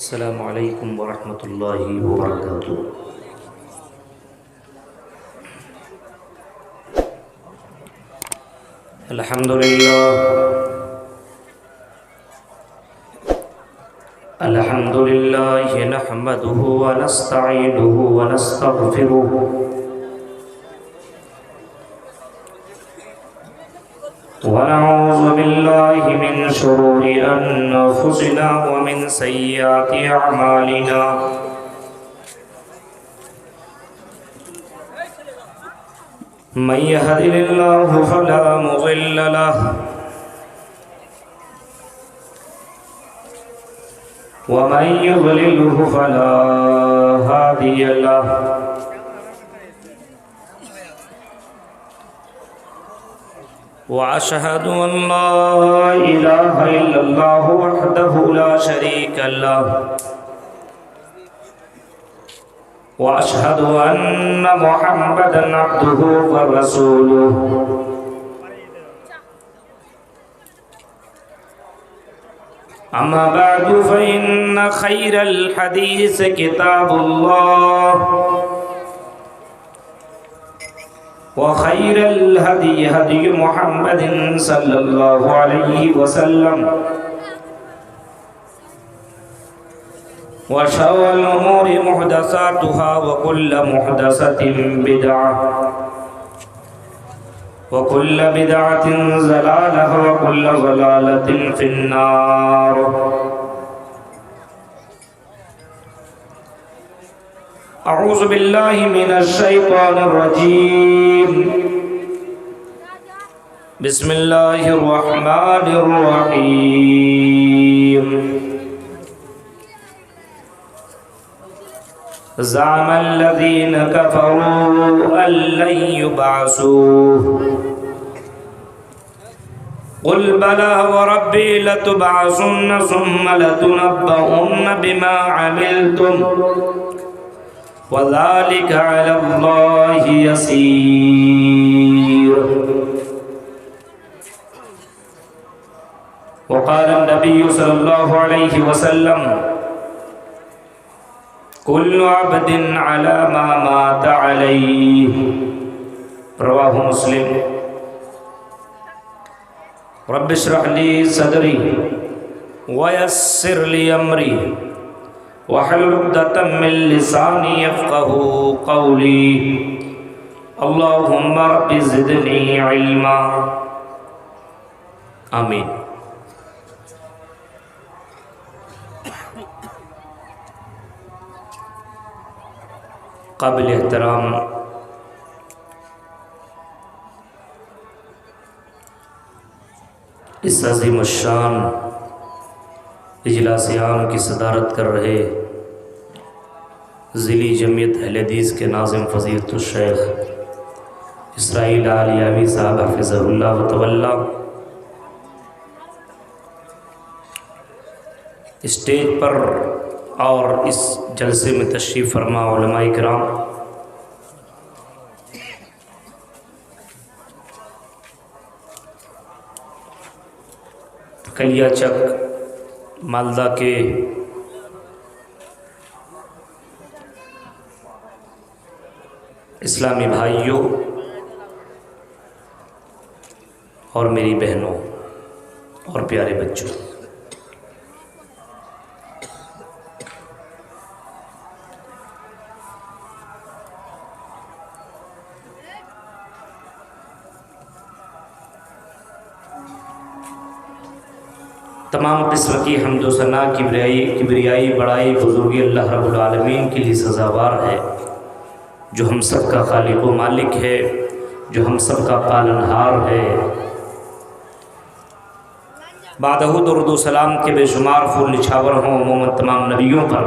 السلام علیکم ورحمۃ اللہ وبرکاتہ۔ الحمد للہ نحمده ونستعینه ونستغفره ونعوذ باللہ من شرور انفسنا ومن سیئات اعمالنا، من يهده الله فلا مضل له ومن يضلله فلا هادي له، وأشهد أن لا إله إلا الله وحده لا شريك له، وأشهد أن محمدًا عبده ورسوله، أما بعد فإن خير الحديث كتاب الله، وخير الهدي هدي محمد صلى الله عليه وسلم، وشر الأمور محدثاتها وكل محدثة بدعة، وكل بدعة ضلالة وكل ضلالة في النار۔ أعوذ بالله من الشيطان الرجيم، بسم الله الرحمن الرحيم۔ زعم الذين كفروا أن لن يبعثوا، قل بلى وربي لتبعثن ثم لتنبؤن بما عملتم وذلك على الله يسير۔ وقال النبي صلى الله عليه وسلم: كل عبد على ما مات عليه، رواه مسلم۔ رب اشرح لي صدري ويسر لي امري واحلل عقدة من لساني يفقهوا قولي، اللهم رب زدني علما، آمین۔ قابل احترام اس عظیم الشان اجلاس عام کی صدارت کر رہے ضلعی جمعیت اہل حدیث کے ناظم فضیلت الشیخ اسرائیل علیاوی صاحب حفظہ اللہ وتولی، اسٹیج پر اور اس جلسے میں تشریف فرما علماء کرام، کلیا چک مالدہ کے اسلامی بھائیوں اور میری بہنوں اور پیارے بچوں، تمام قسم کی حمد و ثنا کبریائی بڑائی بزرگی اللہ رب العالمین کے لیے سزاوار ہے، جو ہم سب کا خالق و مالک ہے، جو ہم سب کا پالنہار ہے۔ بعدہ درود و سلام کے بے شمار پھول نچھاور ہوں عموماً تمام نبیوں پر،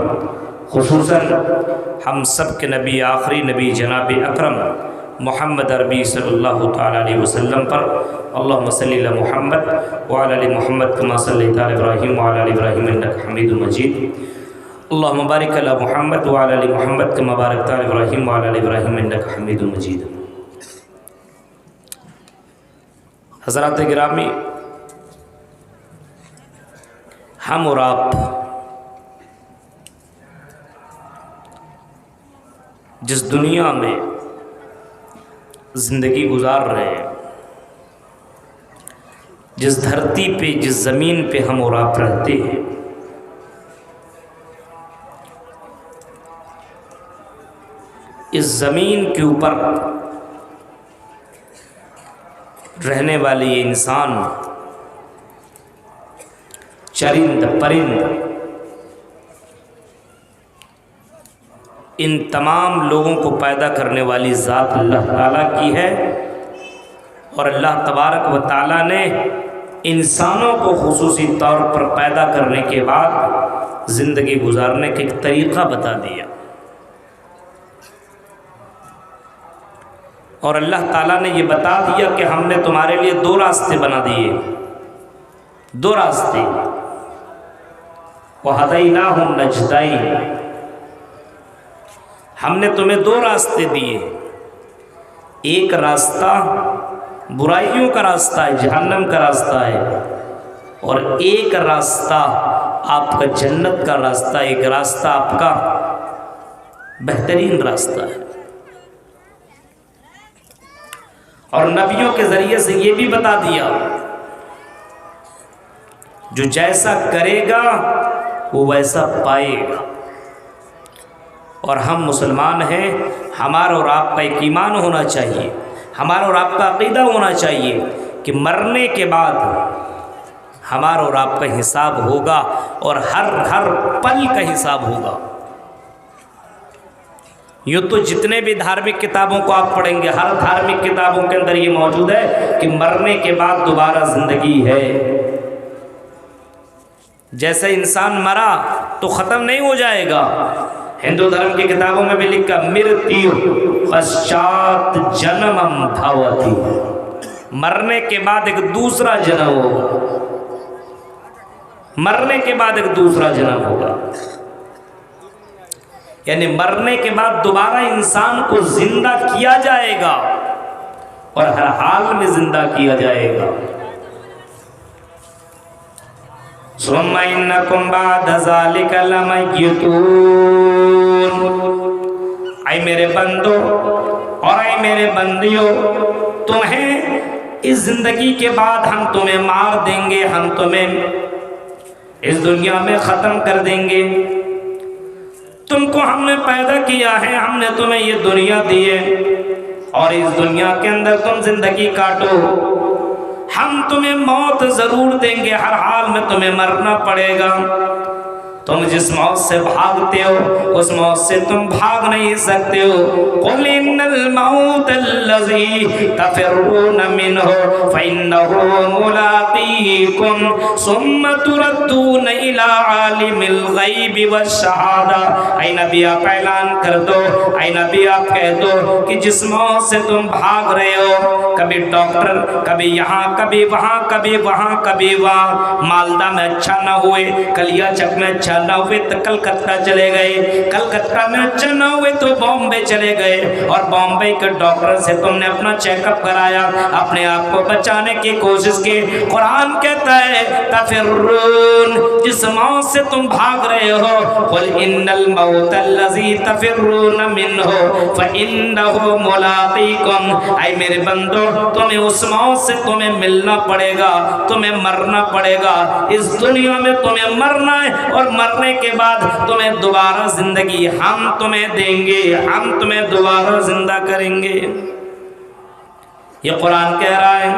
خصوصاً ہم سب کے نبی آخری نبی جناب اکرم محمد عربی صلی اللہ تعالیٰ علیہ وسلم پر، اللہم صلی علی محمد وعلی آل محمد کما صلیت علی ابراہیم وعلی آل ابراہیم انک حمید مجید، اللہم بارک علی محمد وعلی آل محمد کما بارکت علی ابراہیم وعلی آل ابراہیم انک حمید مجید۔ حضرات گرامی، ہم اور آپ جس دنیا میں زندگی گزار رہے ہیں، جس دھرتی پہ، جس زمین پہ ہم اور آپ رہتے ہیں، اس زمین کے اوپر رہنے والے یہ انسان، چرند پرند، ان تمام لوگوں کو پیدا کرنے والی ذات اللہ تعالیٰ کی ہے، اور اللہ تبارک و تعالیٰ نے انسانوں کو خصوصی طور پر پیدا کرنے کے بعد زندگی گزارنے کا ایک طریقہ بتا دیا، اور اللہ تعالیٰ نے یہ بتا دیا کہ ہم نے تمہارے لیے 2 راستے بنا دیے، 2 راستے، وَهَدَيْنَاهُ النَّجْدَيْنِ، ہم نے تمہیں 2 راستے دیے، ایک راستہ برائیوں کا راستہ ہے، جہنم کا راستہ ہے، اور ایک راستہ آپ کا جنت کا راستہ، ایک راستہ آپ کا بہترین راستہ ہے۔ اور نبیوں کے ذریعے سے یہ بھی بتا دیا، جو جیسا کرے گا وہ ویسا پائے گا۔ اور ہم مسلمان ہیں، ہمارا اور آپ کا ایک ایمان ہونا چاہیے، ہمارا اور آپ کا عقیدہ ہونا چاہیے کہ مرنے کے بعد ہمارا اور آپ کا حساب ہوگا، اور ہر پل کا حساب ہوگا۔ یوں تو جتنے بھی دھارمک کتابوں کو آپ پڑھیں گے، ہر دھارمک کتابوں کے اندر یہ موجود ہے کہ مرنے کے بعد دوبارہ زندگی ہے۔ جیسے انسان مرا تو ختم نہیں ہو جائے گا، ہندو دھرم کی کتابوں میں بھی لکھا مرتیو پشچات جنمم بھوتی، مرنے کے بعد ایک دوسرا جنم ہوگا، مرنے کے بعد ایک دوسرا جنم ہوگا، یعنی مرنے کے بعد دوبارہ انسان کو زندہ کیا جائے گا، اور ہر حال میں زندہ کیا جائے گا۔ ثم انکم بعد ذلک لمیتون، اے میرے بندو اور اے میرے بندیوں، تمہیں اس زندگی کے بعد ہم تمہیں مار دیں گے، ہم تمہیں اس دنیا میں ختم کر دیں گے۔ تم کو ہم نے پیدا کیا ہے، ہم نے تمہیں یہ دنیا دی ہے، اور اس دنیا کے اندر تم زندگی کاٹو، ہم تمہیں موت ضرور دیں گے، ہر حال میں تمہیں مرنا پڑے گا۔ تم جس موت سے بھاگتے ہو اس موت سے تم بھاگ نہیں سکتے ہو۔ قُلْ إِنَّ الْمَوْتَ الَّذِي تَفِرُّونَ مِنْهُ فَإِنَّهُ مُلَاقِيكُمْ ثُمَّ تُرَدُّونَ إِلَىٰ عَالِمِ الْغَيْبِ وَالشَّهَادَةِ، اے نبی آپ اعلان کر دو، اے نبی آپ کہہ دو کہ جس موت سے تم بھاگ رہے ہو، کبھی ڈاکٹر، کبھی یہاں، کبھی وہاں، کبھی وہاں، کبھی وہاں، مالدہ میں اچھا نہ ہوئے، کلیا چک میں اچھا نہ ہوئے تو کلکتہ چلے گئے، کلکتہ میں اچھا نہ ہوئے تو بامبے چلے گئے، اور بامبے کے ڈاکٹر سے تم نے اپنا چیک اپ کرایا، اپنے آپ کو بچانے کی کوشش کی۔ قرآن کہتا ہے تفرون، جس موت سے تم بھاگ رہے ہو، قل ان الموت الذی تفرون منہ فانہ ملاقیکم، اے میرے بندو تمہیں اس موت سے تمہیں ملنا پڑے گا، تمہیں مرنا پڑے گا، اس دنیا میں تمہیں مرنا ہے، اور مرنے کے بعد تمہیں دوبارہ زندگی ہم تمہیں دیں گے، ہم تمہیں دوبارہ زندہ کریں گے۔ یہ قرآن کہہ رہا ہے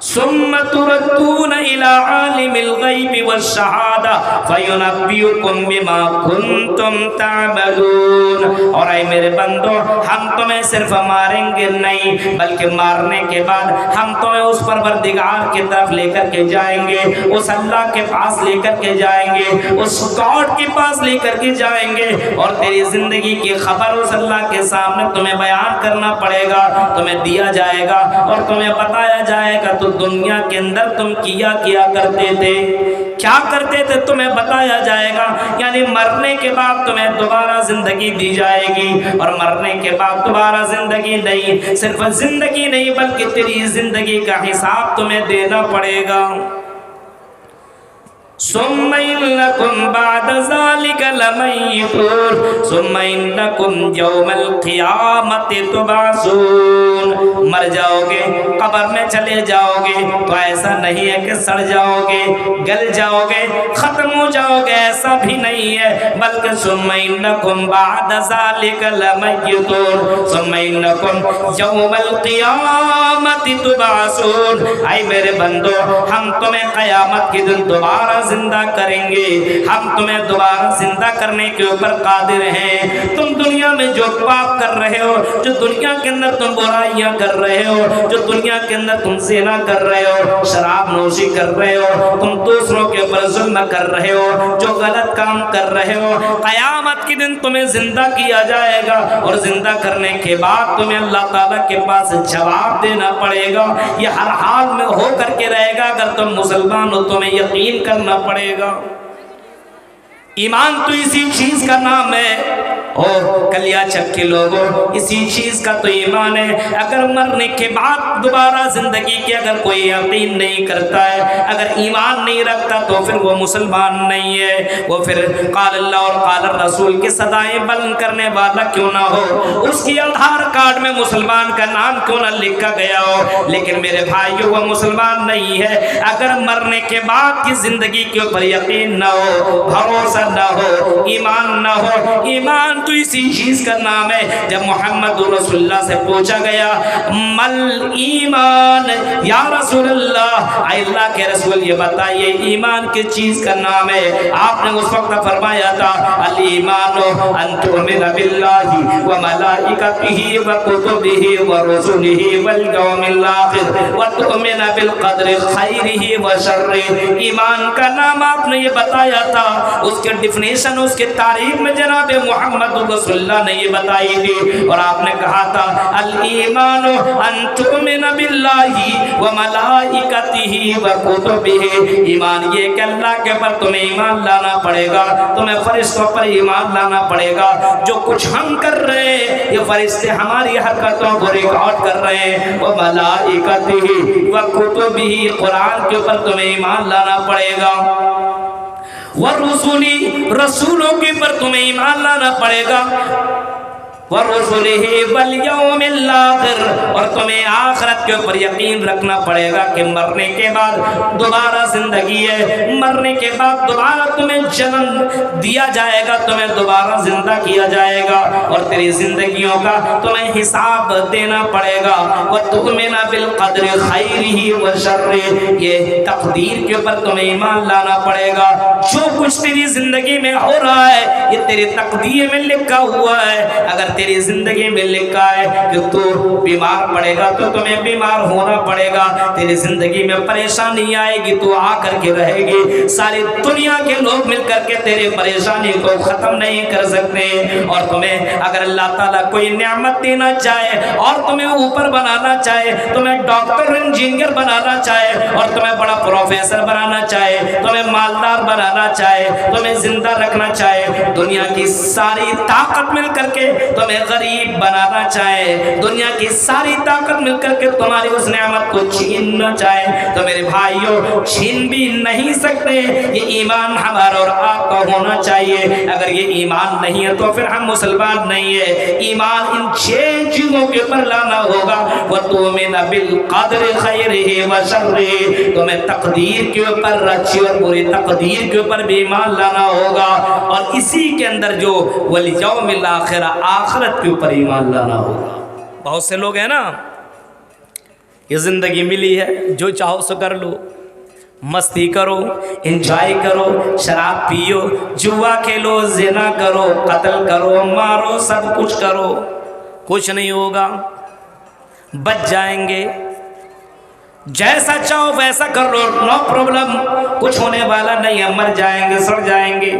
ثم تردون الى عالم الغیب والشہادہ فینبئکم بما کنتم تعملون، اور اے میرے بندو ہم تمہیں صرف ماریں گے نہیں، بلکہ مارنے کے بعد ہم تمہیں اس پروردگار کی طرف لے کر کے جائیں گے، اس اللہ کے پاس لے کر کے جائیں گے، اس گاڈ کے پاس لے کر کے جائیں گے، اور تیری زندگی کی خبر اس اللہ کے سامنے تمہیں بیان کرنا پڑے گا، تمہیں دیا جائے گا اور تمہیں بتایا جائے گا تو دنیا کے اندر تم کیا کرتے تھے، کیا کرتے تھے تمہیں بتایا جائے گا۔ یعنی مرنے کے بعد تمہیں دوبارہ زندگی دی جائے گی، اور مرنے کے بعد دوبارہ زندگی نہیں، صرف زندگی نہیں بلکہ تیری زندگی کا حساب تمہیں دینا پڑے گا۔ ثم انکم بعد ذلک لمیتون ثم انکم یوم القیامت تبعثون. مر جاؤ گے, قبر میں چلے جاؤ گے تو ایسا نہیں ہے کہ سڑ جاؤ گے, گل جاؤ گے, ختم ہو جاؤ گے, ایسا بھی نہیں ہے, بلکہ ثم انکم بعد ذلک لمیتون ثم انکم یوم القیامت تبعثون. اے میرے بندو, ہم تمہیں قیامت کے دن دوبارہ زندہ کریں گے, ہم تمہیں دوبارہ زندہ کرنے کے اوپر قادر ہیں. تم دنیا میں جو پاپ کر رہے ہو, جو دنیا کے اندر تم برائیاں کر رہے ہو, جو دنیا کے اندر تم زنا کر رہے ہو, شراب نوشی کر رہے ہو, تم دوسروں کے اوپر ظلم کر رہے ہو, جو غلط کام کر رہے ہو, قیامت کے دن تمہیں زندہ کیا جائے گا, اور زندہ کرنے کے بعد تمہیں اللہ تعالیٰ کے پاس جواب دینا پڑے گا. یہ ہر حال میں ہو کر کے رہے گا. اگر تم مسلمان ہو تمہیں یقین کرنا پڑے گا. ایمان تو اسی چیز کا نام ہے. او کلیا چک کے لوگوں, اسی چیز کا تو ایمان ہے. اگر مرنے کے بعد دوبارہ زندگی کے اگر کوئی یقین نہیں کرتا ہے, اگر ایمان نہیں رکھتا, تو پھر وہ مسلمان نہیں ہے. وہ پھر قال اللہ اور قال الرسول کی صدائیں بلند کرنے والا کیوں نہ ہو, اس کی آدھار کارڈ میں مسلمان کا نام کیوں نہ لکھا گیا ہو, لیکن میرے بھائیو وہ مسلمان نہیں ہے. اگر مرنے کے بعد کی زندگی کے اوپر یقین نہ ہو, بھروسہ نہ ہو, ایمان نہ ہو. ایمان تو اسی چیز کا نام ہے. جب محمد رسول اللہ سے پوچھا گیا مل ایمان یا رسول اللہ, اے اللہ کے رسول یہ بتائیے ایمان کس چیز کا نام ہے, آپ نے اس وقت فرمایا تھا الایمان ان تؤمن باللہ وملائکتہ وکتبہ ورسلہ والیوم الآخر وتؤمن بالقدر خیرہ وشرہ. ایمان کا نام آپ نے یہ بتایا تھا. اس کے ڈیفینیشن, اس کے تعریف میں جناب محمد رسول اللہ نے یہ بتائی تھی, اور آپ نے کہا تھا الایمان ان تؤمن باللہ وملائکتہ وکتبہ. ایمان یہ کہ اللہ کے پر تمہیں ایمان لانا پڑے گا, تمہیں فرشتوں پر ایمان لانا پڑے گا. جو کچھ ہم کر رہے ہیں یہ فرشتے ہماری حرکتوں کو ریکارڈ کر رہے ہیں. وملائکتہ وکتبہ, قرآن کے اوپر تمہیں ایمان لانا پڑے گا. ورسولی, رسولوں کے پر تمہیں ایمان لانا پڑے گا. وَرُسُلِهِ وَالْيَوْمِ الْآخِرِ, اور تمہیں آخرت کے اوپر یقین رکھنا پڑے گا کہ مرنے کے بعد دوبارہ زندگی ہے, مرنے کے بعد دوبارہ تمہیں جنم دیا جائے گا, تمہیں دوبارہ زندہ کیا جائے گا, اور تیری زندگیوں کا تمہیں حساب دینا پڑے گا. وَتُؤْمِنَ بِالْقَدْرِ خَيْرِهِ وَشَرِّهِ, یہ تقدیر کے اوپر تمہیں ایمان لانا پڑے گا. جو کچھ تیری زندگی میں ہو رہا ہے یہ تیری تقدیر میں لکھا ہوا ہے. اگر تیری زندگی میں لکھا ہے کہ تو بیمار پڑے گا تو تمہیں بیمار ہونا پڑے گا. تیری زندگی میں پریشانی آئے گی تو آ کر کے رہے گی. ساری دنیا کے لوگ مل کر کے تیری پریشانی کو ختم نہیں کر سکتے. اور تمہیں اگر اللہ تعالیٰ کوئی نعمت دینا چاہے اور تمہیں اوپر بنانا چاہے, تمہیں ڈاکٹر انجینئر بنانا چاہے, اور تمہیں بڑا پروفیسر بنانا چاہے, تمہیں مالدار بنانا چاہے, تمہیں زندہ رکھنا چاہے, دنیا کی ساری طاقت مل کر کے تمہیں غریب بنانا چاہے, دنیا کی ساری طاقت مل کر کے تمہاری اس نعمت کو چھیننا چاہے, تو میرے بھائیوں چھین بھی نہیں سکتے. یہ ایمان ہمارا اور آپ کا ہونا چاہیے. اگر یہ ایمان نہیں ہے تو پھر ہم مسلمان نہیں ہے. ایمان ان 6 چیزوں کے اوپر لانا ہوگا. وَتُؤْمِنَ بِالْقَدْرِ خَيْرِهِ وَشَرِّهِ, تمہیں تقدیر کے اوپر, اچھی اور بری تقدیر کے اوپر بھی ایمان لانا ہوگا. اور اسی کے اندر جو وَالْيَوْمِ الْآخِرَ, آخرت کے اوپر ایمان لانا ہوگا. بہت سے لوگ ہیں نا, یہ زندگی ملی ہے جو چاہو سو کر لو, مستی کرو, انجوائے کرو, شراب پیو, جوا کھیلو, زنا کرو, قتل کرو, مارو, سب کچھ کرو, کچھ نہیں ہوگا, بچ جائیں گے. جیسا چاہو ویسا کر لو, نو پرابلم, کچھ ہونے والا نہیں ہے. مر جائیں گے, سڑ جائیں گے,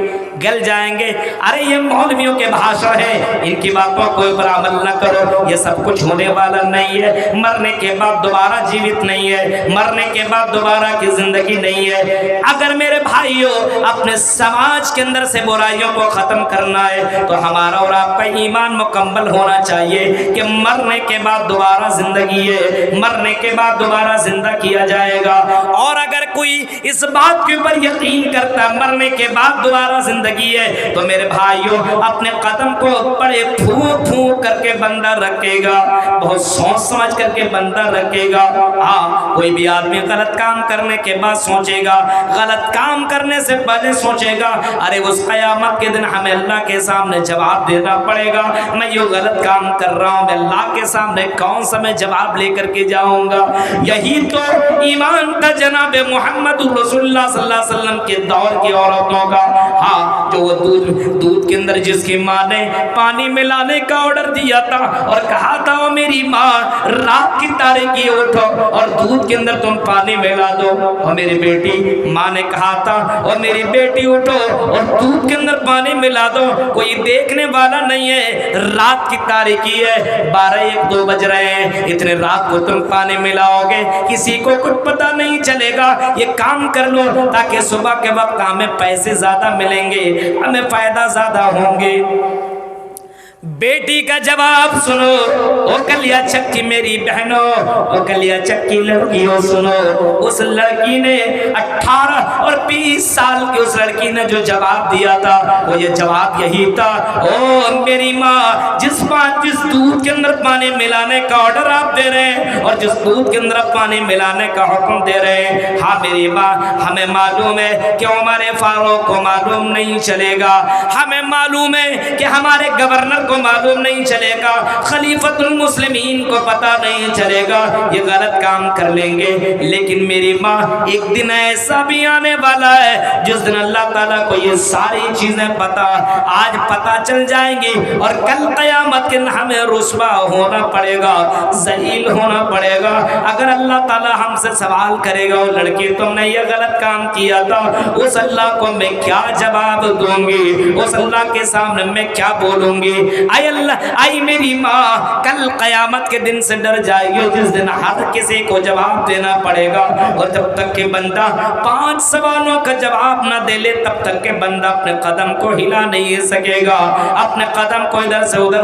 گل جائیں گے. ارے یہ مولویوں کے بھاشن ہے, ان کی باتوں کو پر عمل نہ کرو, یہ سب کچھ ہونے والا نہیں ہے. مرنے کے بعد دوبارہ جیوت نہیں ہے, مرنے کے بعد دوبارہ کی زندگی نہیں ہے. اگر میرے بھائیوں اپنے سماج کے اندر سے برائیوں کو ختم کرنا ہے تو ہمارا اور آپ کا ایمان مکمل ہونا چاہیے کہ مرنے کے بعد دوبارہ زندگی ہے, مرنے کے بعد دوبارہ زندگی کیا جائے گا. اور اگر کوئی اس بات کے اوپر یقین کرتا مرنے کے بعد دوبارہ زندگی زندگی ہے تو میرے بھائیوں اپنے قدم کو بڑے پھونک پھونک کر کے بندہ رکھے گا، بہت سوچ سمجھ کر کے بندہ رکھے گا۔ ہاں کوئی بھی آدمی غلط کام کرنے کے بعد سوچے گا، غلط کام کرنے سے پہلے سوچے گا ارے اس قیامت کے دن ہمیں اللہ کے سامنے جواب دینا پڑے گا، میں یہ غلط کام کر رہا ہوں، میں اللہ کے سامنے کون سا میں جواب لے کر کے جاؤں گا۔ یہی تو ایمان تھا جناب محمد رسول اللہ صلی اللہ علیہ وسلم کے دور کی عورتوں کا۔ ہاں جو وہ دودھ کے اندر جس کی ماں نے پانی ملانے کا آرڈر دیا تھا اور کہا تھا او میری ماں رات کی تاریکی اٹھو اور دودھ کے اندر تم پانی ملا دو، اور میری بیٹی ماں نے کہا تھا اور میری بیٹی اٹھو اور دودھ کے اندر پانی ملا دو، کوئی دیکھنے والا نہیں ہے، رات کی تاریکی ہے، 12-1-2 بج رہے ہیں، اتنے رات کو تم پانی ملاؤ گے کسی کو کچھ پتہ نہیں چلے گا، یہ کام کر لو تاکہ صبح کے وقت ہمیں پیسے زیادہ ملیں گے، ہمیں فائدہ زیادہ ہوں گے۔ بیٹی کا جواب سنو، او کلیا چکی میری بہنوں، او کلیا چکی لڑکیوں سنو، اس لڑکی نے 18 اور 20 سال کی اس لڑکی نے جو جواب دیا تھا وہ یہ جواب یہی تھا، او میری ماں جس دودھ کے اندر پانی ملانے کا آرڈر آپ دے رہے ہیں اور جس دودھ کے اندر پانی ملانے کا حکم دے رہے ہیں، ہاں میری ماں ہمیں معلوم ہے کہ عمر فاروق کو معلوم نہیں چلے گا، ہمیں معلوم ہے کہ ہمارے گورنر کو معلوم نہیں چلے گا، خلیفۃ المسلمین کو پتہ نہیں چلے گا، یہ غلط کام کر لیں گے، لیکن میری ماں ایک دن ایسا بھی آنے والا ہے جس دن اللہ تعالیٰ کو یہ ساری چیزیں آج پتہ چل جائیں گی اور کل قیامت کے دن ہمیں رسوا ہونا پڑے گا، ذلیل ہونا پڑے گا۔ اگر اللہ تعالیٰ ہم سے سوال کرے گا وہ لڑکی تم نے یہ غلط کام کیا تھا، اس اللہ کو میں کیا جواب دوں گی، اس اللہ کے سامنے میں کیا بولوں گی؟ اے اللہ، اے میری ماں کل قیامت کے دن سے ڈر جائے گی جس دن ہر کسی کو جواب دینا پڑے گا، اور جب تک کہ بندہ 5 سوالوں کا جواب نہ دے لے تب تک کہ بندہ اپنے قدم کو ہلا نہیں سکے گا، اپنے قدم کو ادھر سے ادھر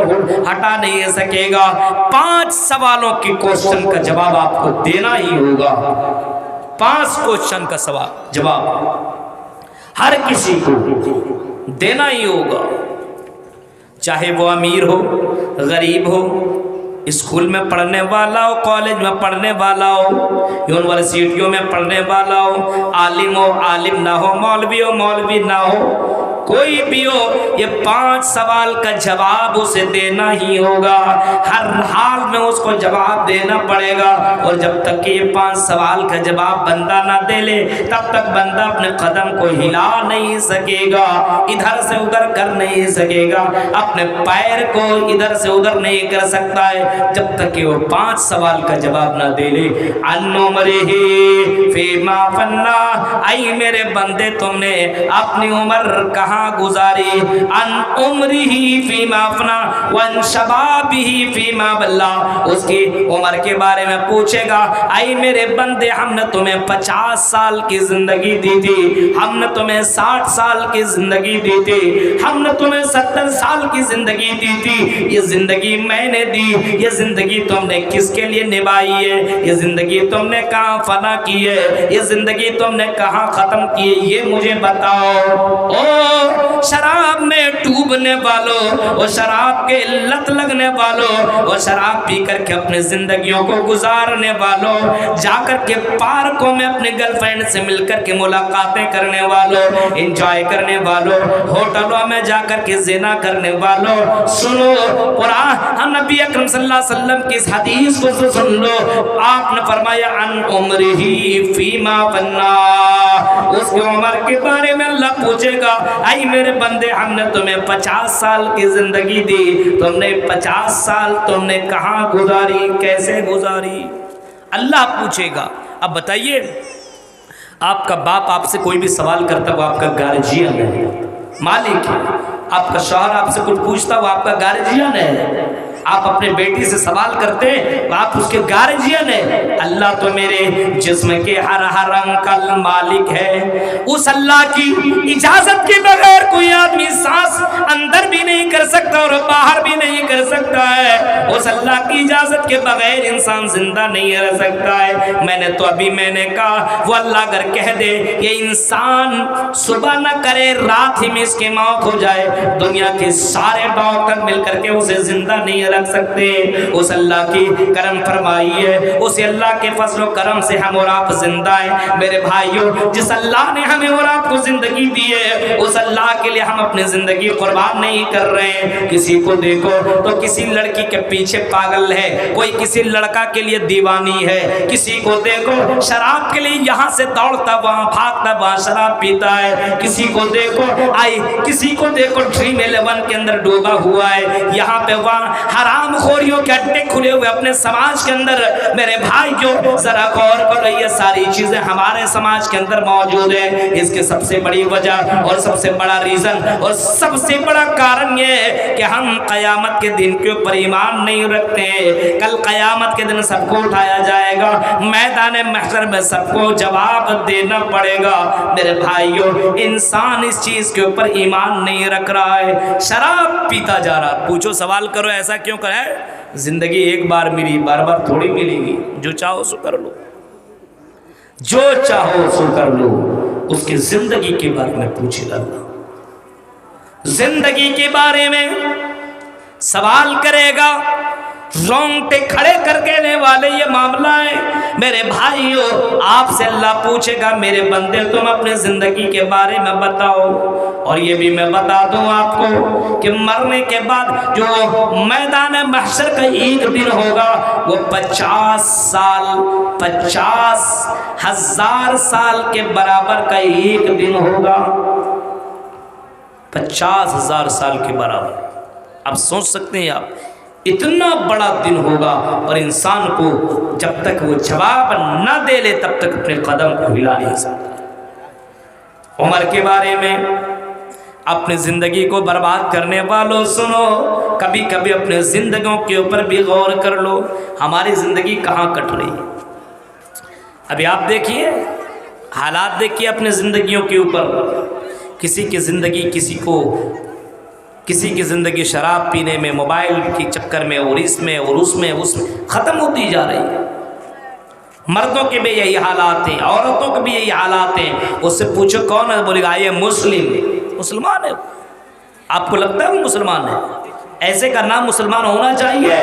ہٹا نہیں سکے گا۔ 5 سوالوں کی کوشچن کا جواب آپ کو دینا ہی ہوگا، 5 کوشچن کا جواب ہر کسی کو دینا ہی ہوگا، چاہے وہ امیر ہو، غریب ہو، اسکول میں پڑھنے والا ہو، کالج میں پڑھنے والا ہو، یونیورسٹیوں میں پڑھنے والا ہو، عالم ہو عالم نہ ہو، مولوی ہو مولوی نہ ہو، کوئی بھی ہو، یہ 5 سوال کا جواب اسے دینا ہی ہوگا، ہر حال میں اس کو جواب دینا پڑے گا، اور جب تک کہ یہ 5 سوال کا جواب بندہ نہ دے لے تب تک بندہ اپنے قدم کو ہلا نہیں سکے گا، ادھر سے ادھر کر نہیں سکے گا، اپنے پیر کو ادھر سے ادھر نہیں کر سکتا ہے جب تک کہ وہ 5 سوال کا جواب نہ دے لے۔ ان عمرہ فیما فنا، اے میرے بندے تم نے اپنی عمر کہاں گزاری، ان عمرہ فیما فنا وان شبابہ فیما بلا، اس کی عمر کے بارے میں پوچھے گا، اے میرے بندے ہم نے تمہیں 50 سال کی زندگی دی تھی، ہم نے تمہیں 60 سال کی زندگی دی تھی، ہم نے تمہیں 70 سال کی زندگی دی تھی، یہ زندگی میں نے دی، یہ زندگی تم نے کس کے لیے نبھائی ہے، یہ زندگی تم نے کہاں فنا کی ہے، یہ زندگی تم نے کہاں ختم کی ہے، یہ مجھے بتاؤ۔ او شراب میں ڈوبنے والوں، اور شراب کے لت لگنے والوں، اور شراب پی کر کے اپنے زندگیوں کو گزارنے والوں، جا کر کے پارکوں میں اپنے گرل فرینڈ سے مل کر کے ملاقاتیں کرنے والوں، انجوائے کرنے والوں، ہوٹلوں میں جا کر کے زنا کرنے والوں، سنو قرآن ہم نبی اکرم صلی اللہ علیہ وسلم کی اس حدیث کو سن لو، آپ نے فرمایا ان عمرہ فیما فنا، اس کی عمر کے بارے میں اللہ پوچھے گا، اے میرے بندے ہم نے تمہیں 50 سال کی زندگی دی، تم نے 50 سال تم نے کہاں گزاری، کیسے گزاری، اللہ پوچھے گا۔ اب بتائیے آپ کا باپ آپ سے کوئی بھی سوال کرتا وہ آپ کا گارجین ہے، مالک ہے، آپ کا شوہر آپ سے کچھ پوچھتا وہ آپ کا گارجین ہے، آپ اپنے بیٹی سے سوال کرتے آپ اس کے گارجین ہیں، اللہ تو میرے جسم کے ہر ہر رنگ کا مالک ہے، اس اللہ کی اجازت کے بغیر کوئی آدمی سانس اندر بھی نہیں کر سکتا سکتا اور باہر بھی نہیں کر سکتا ہے، اس اللہ کی اجازت کے بغیر انسان زندہ نہیں رہ سکتا ہے۔ میں نے کہا وہ اللہ اگر کہہ دے کہ انسان صبح نہ کرے رات ہی میں اس کی موت ہو جائے، دنیا کے سارے ڈاکٹر مل کر کے اسے زندہ نہیں رکھ سکتے۔ اس اللہ کی کرم فرمائی ہے، اس اللہ کے فضل و کرم سے ہم اور آپ زندہ ہیں۔ میرے بھائیوں، جس اللہ نے ہمیں اور آپ کو زندگی دی ہے، اس اللہ کے لیے ہم اپنی زندگی قربان نہیں کر رہے ہیں۔ کسی کو دیکھو تو کسی لڑکی کے پیچھے پاگل ہے، کوئی کسی لڑکا کے لیے دیوانی ہے، کسی کو دیکھو شراب کے لیے یہاں سے دوڑتا وہاں بھاگتا وہاں شراب پیتا ہے، کسی کو دیکھو ڈریم 11 کے اندر ڈوبا ہوا ہے، یہاں پہ وہاں حرام خوریوں کے اڈے کھلے ہوئے اپنے سماج کے اندر۔ میرے بھائیوں ذرا غور کرو، یہ ساری چیزیں ہمارے سماج کے اندر موجود ہیں۔ اس کے سب سے بڑی وجہ اور سب سے بڑا ریزن اور سب سے بڑا کارن یہ ہے کہ ہم قیامت کے دن کے اوپر ایمان نہیں رکھتے ہیں۔ کل قیامت کے دن سب کو اٹھایا جائے گا، میدان محشر میں سب کو جواب دینا پڑے گا۔ میرے بھائیوں، انسان اس چیز کے اوپر ایمان نہیں رکھ رہا ہے، شراب پیتا جا رہا۔ پوچھو، سوال کرو ایسا کیوں کرے؟ زندگی ایک بار ملی، بار بار تھوڑی ملے گی۔ جو چاہو سو کر لو، جو چاہو سو کر لو۔ اس کی زندگی کے بارے میں پوچھے گا، زندگی کے بارے میں سوال کرے گا۔ رونگٹے کھڑے کر دینے والے یہ معاملہ ہے۔ میرے بھائیوں، آپ سے اللہ پوچھے گا میرے بندے تم اپنے زندگی کے بارے میں بتاؤ۔ اور یہ بھی میں بتا دوں آپ کو کہ مرنے کے بعد جو میدان محشر کا ایک دن ہوگا وہ 50,000 سال کے برابر کا ایک دن ہوگا۔ 50,000 سال کے برابر۔ آپ سوچ سکتے ہیں، آپ اتنا بڑا دن ہوگا اور انسان کو جب تک وہ جواب نہ دے لے تب تک اپنے قدم کو ہلا نہیں سکتا۔ عمر کے بارے میں، اپنی زندگی کو برباد کرنے والوں سنو، کبھی کبھی اپنے زندگیوں کے اوپر بھی غور کر لو، ہماری زندگی کہاں کٹ رہی ہے۔ ابھی آپ دیکھیے، حالات دیکھیے اپنے زندگیوں کے اوپر۔ کسی کی زندگی شراب پینے میں، موبائل کے چکر میں اور اس میں ختم ہوتی جا رہی ہے۔ مردوں کے بھی یہی حالات ہیں، عورتوں کے بھی یہی حالات ہیں۔ اس سے پوچھو کون ہے، بولے گا یہ مسلمان ہے۔ آپ کو لگتا ہے وہ مسلمان ہے؟ ایسے کا نام مسلمان ہونا چاہیے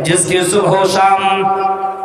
جس کی صبح و شام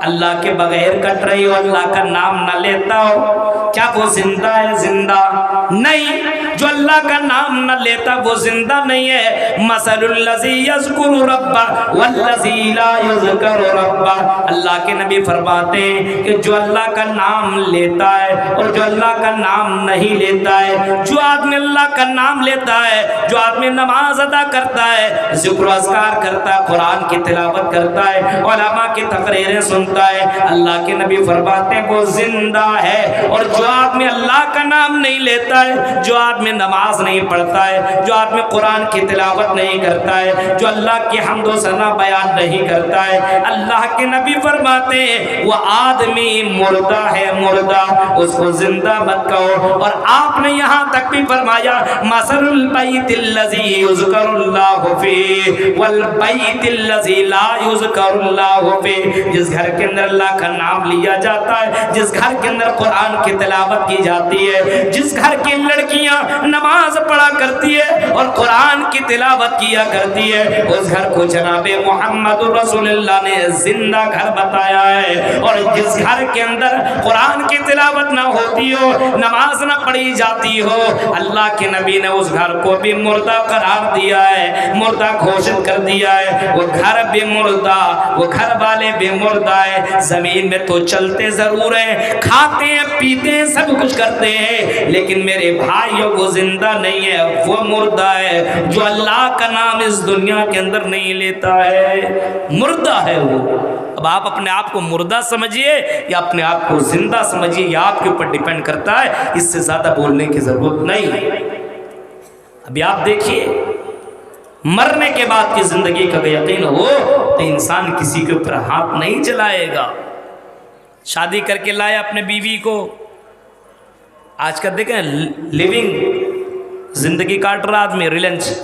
اللہ کے بغیر کٹ رہی ہو، اللہ کا نام نہ لیتا ہو۔ کیا وہ زندہ ہے؟ زندہ نہیں۔ جو اللہ کا نام نہ لیتا وہ زندہ نہیں ہے۔ مثل الذی یذکر ربہ والذی لا یذکر ربہ، اللہ کے نبی فرماتے ہیں کہ جو اللہ کا نام لیتا ہے اور جو اللہ کا نام نہیں لیتا ہے، جو آدمی اللہ کا نام لیتا ہے، جو آدمی نماز ادا کرتا ہے، ذکر و اذکار کرتا ہے، قرآن کی تلاوت کرتا ہے، علماء کی تقریریں سنتا ہے، اللہ کے نبی فرماتے ہیں وہ زندہ ہے۔ اور جو آدمی اللہ کا نام نہیں لیتا ہے، جو آدمی نماز نہیں پڑھتا ہے، جو آدمی قرآن کی تلاوت نہیں کرتا ہے، جو اللہ کی حمد و ثنا بیان نہیں کرتا ہے، اللہ کے نبی فرماتے ہیں وہ آدمی مردہ ہے، مردہ، اس کو زندہ مت کہو۔ اور آپ نے یہاں تک بھی فرمایا مثل البیت الذی یذکر اللہ فیہ والبیت الذی لا یذکر اللہ فیہ، جس گھر کے اندر اللہ کا نام لیا جاتا ہے، جس گھر کے اندر قرآن کی تلاوت کی جاتی ہے، جس گھر کی لڑکیاں نماز پڑھا کرتی ہے اور قرآن کی تلاوت کیا کرتی ہے، اس گھر کو جناب محمد رسول اللہ نے زندہ گھر بتایا ہے۔ اور جس گھر کے اندر قرآن کی تلاوت نہ ہوتی ہو، نماز نہ پڑھی جاتی ہو، اللہ کے نبی نے اس گھر کو بھی مردہ قرار دیا ہے، مردہ گھوشت کر دیا ہے۔ وہ گھر بھی مردہ، وہ گھر والے بھی مردہ ہے۔ زمین میں تو چلتے ضرور ہیں، کھاتے ہیں، پیتے ہیں، سب کچھ کرتے ہیں، لیکن میرے بھائیوں وہ زندہ نہیں ہے، وہ مردہ ہے۔ جو اللہ کا نام اس دنیا کے اندر نہیں لیتا ہے، مردہ ہے وہ۔ اب آپ اپنے آپ کو مردہ سمجھیے یا اپنے آپ کو زندہ سمجھیے، یہ آپ کے اوپر ڈیپینڈ کرتا ہے، اس سے زیادہ بولنے کی ضرورت نہیں۔ ابھی آپ دیکھیے، مرنے کے بعد کی زندگی کا یقین ہو تو انسان کسی کے اوپر ہاتھ نہیں چلائے گا۔ شادی کر کے لائے اپنے بیوی کو، آج کل دیکھیں لیونگ زندگی کاٹ رہا آدمی، ریلنس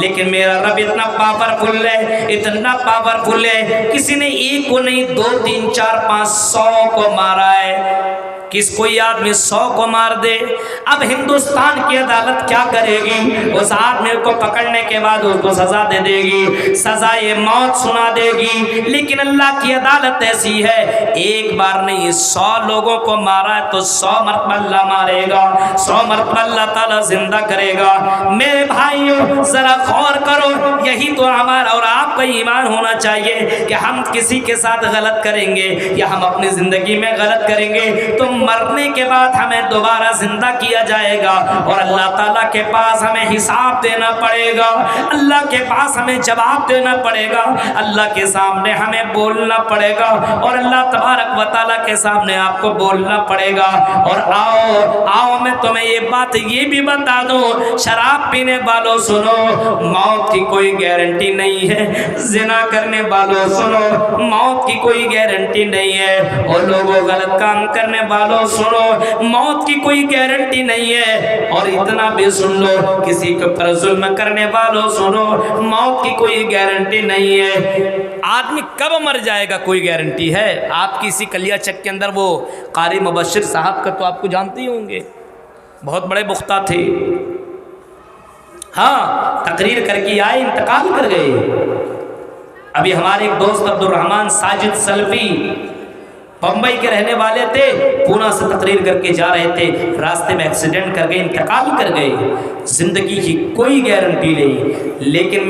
لیکن میرا رب اتنا پاورفل ہے، اتنا پاورفل ہے، کسی نے ایک کو نہیں 2 3 4 5 100 کو مارا ہے۔ کس کوئی آدمی 100 کو مار دے، اب ہندوستان کی عدالت کیا کرے گی؟ اس آدمی کو پکڑنے کے بعد اس کو سزا دے دے گی، سزائے موت سنا دے گی۔ لیکن اللہ کی عدالت ایسی ہے، ایک بار نہیں 100 لوگوں کو مارا ہے تو 100 مرتبہ اللہ مارے گا، 100 مرتبہ اللہ تعالیٰ زندہ کرے گا۔ میرے بھائیوں ذرا غور کرو، یہی تو ہمارا اور آپ کا ایمان ہونا چاہیے کہ ہم کسی کے ساتھ غلط کریں گے یا ہم اپنی زندگی میں غلط کریں گے تو مرنے کے بعد ہمیں دوبارہ زندہ کیا جائے گا اور اللہ تعالیٰ کے پاس ہمیں حساب دینا پڑے گا، اللہ کے پاس ہمیں جواب دینا پڑے گا، اللہ کے سامنے ہمیں بولنا پڑے گا اور اللہ تبارک و تعالیٰ کے سامنے آپ کو بولنا پڑے گا۔ اور آؤ میں تمہیں یہ بات یہ بھی بتا دوں، شراب پینے والوں سنو، موت کی کوئی گارنٹی نہیں ہے، زنا کرنے والوں سنو، موت کی کوئی گارنٹی نہیں ہے، اور لوگوں غلط کام کرنے والوں سنو، موت کی کوئی گارنٹی نہیں ہے، اور اتنا بھی سن لو کسی کے پر ظلم کرنے والوں سنو، موت کی کوئی گارنٹی نہیں ہے۔ آدمی کب مر جائے گا کوئی گارنٹی ہے؟ آپ کی اسی کلیا چک کے اندر وہ قاری مبشر صاحب کا تو آپ کو جانتے ہی ہوں گے، بہت بڑے پختہ تھے، ہاں تقریر کر کے آئے انتقال کر گئے۔ ابھی ہمارے ایک دوست عبدالرحمن ساجد سلفی بمبئی کے رہنے والے تھے، پونا سے تقریر کر کے جا رہے تھے، راستے میں ایکسیڈنٹ کر گئے، انتقال کر گئے۔ زندگی کی کوئی گارنٹی نہیں، لیکن